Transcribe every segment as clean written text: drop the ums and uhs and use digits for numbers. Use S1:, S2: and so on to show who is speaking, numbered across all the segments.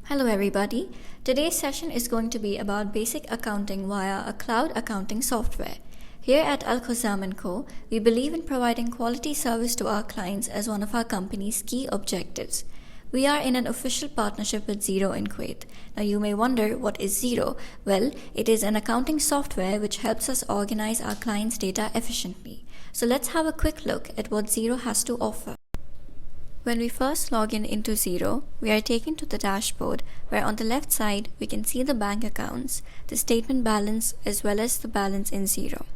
S1: Hello everybody. Today's session is going to be about basic accounting via a cloud accounting software. Here at Al-Khuzam & Co., we believe in providing quality service to our clients as one of our company's key objectives. We are in an official partnership with XERO in Kuwait. Now you may wonder, what is XERO? Well, it is an accounting software which helps us organize our clients' data efficiently. So let's have a quick look at what XERO has to offer. When we first log in into XERO, we are taken to the dashboard where on the left side we can see the bank accounts, the statement balance as well as the balance in XERO.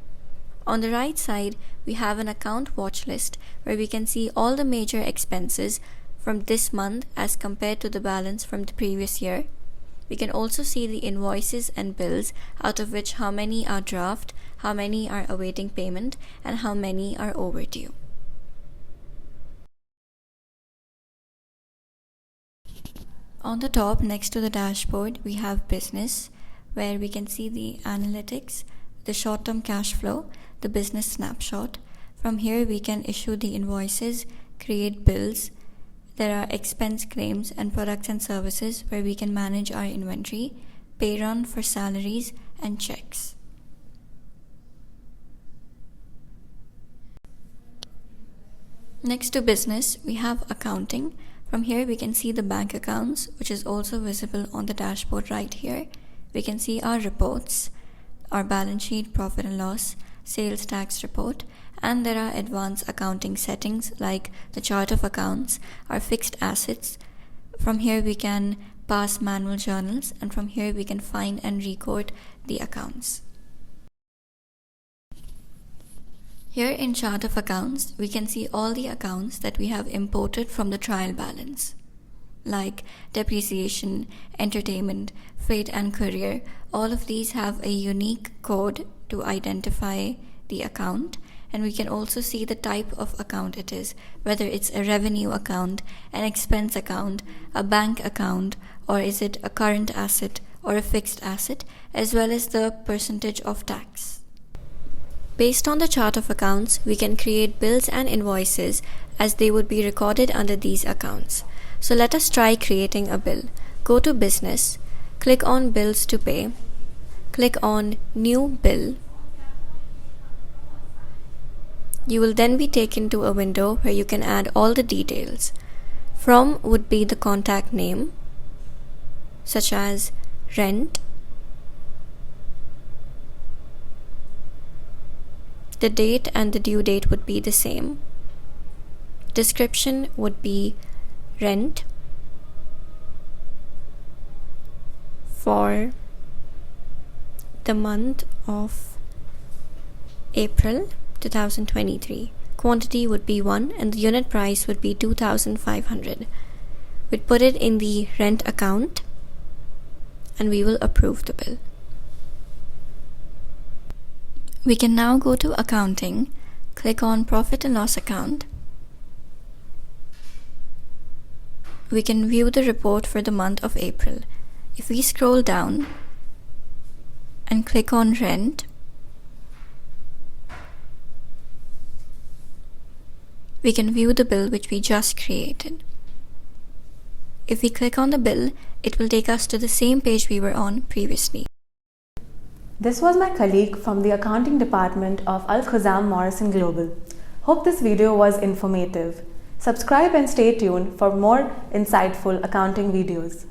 S1: On the right side, we have an account watch list where we can see all the major expenses from this month as compared to the balance from the previous year. We can also see the invoices and bills, out of which how many are draft, how many are awaiting payment, and how many are overdue. On the top, next to the dashboard, we have business, where we can see the analytics, the short-term cash flow, the business snapshot. From here, we can issue the invoices, create bills. There are expense claims and products and services where we can manage our inventory, pay run for salaries, and checks. Next to business, we have accounting. From here we can see the bank accounts, which is also visible on the dashboard right here. We can see our reports, our balance sheet, profit and loss, sales tax report, and there are advanced accounting settings like the chart of accounts, our fixed assets. From here we can pass manual journals, and from here we can find and record the accounts. Here in chart of accounts, we can see all the accounts that we have imported from the trial balance, like depreciation, entertainment, freight and courier. All of these have a unique code to identify the account, and we can also see the type of account it is, whether it's a revenue account, an expense account, a bank account, or is it a current asset or a fixed asset, as well as the percentage of tax. Based on the chart of accounts, we can create bills and invoices as they would be recorded under these accounts. So let us try creating a bill. Go to Business, click on Bills to Pay, click on New Bill. You will then be taken to a window where you can add all the details. From would be the contact name, such as rent. The date and the due date would be the same. Description would be rent for the month of April 2023. Quantity would be 1 and the unit price would be 2,500. We'd put it in the rent account and we will approve the bill. We can now go to Accounting, click on Profit and Loss Account. We can view the report for the month of April. If we scroll down and click on Rent, we can view the bill which we just created. If we click on the bill, it will take us to the same page we were on previously.
S2: This was my colleague from the accounting department of Al-Khuzam Morrison Global. Hope this video was informative. Subscribe and stay tuned for more insightful accounting videos.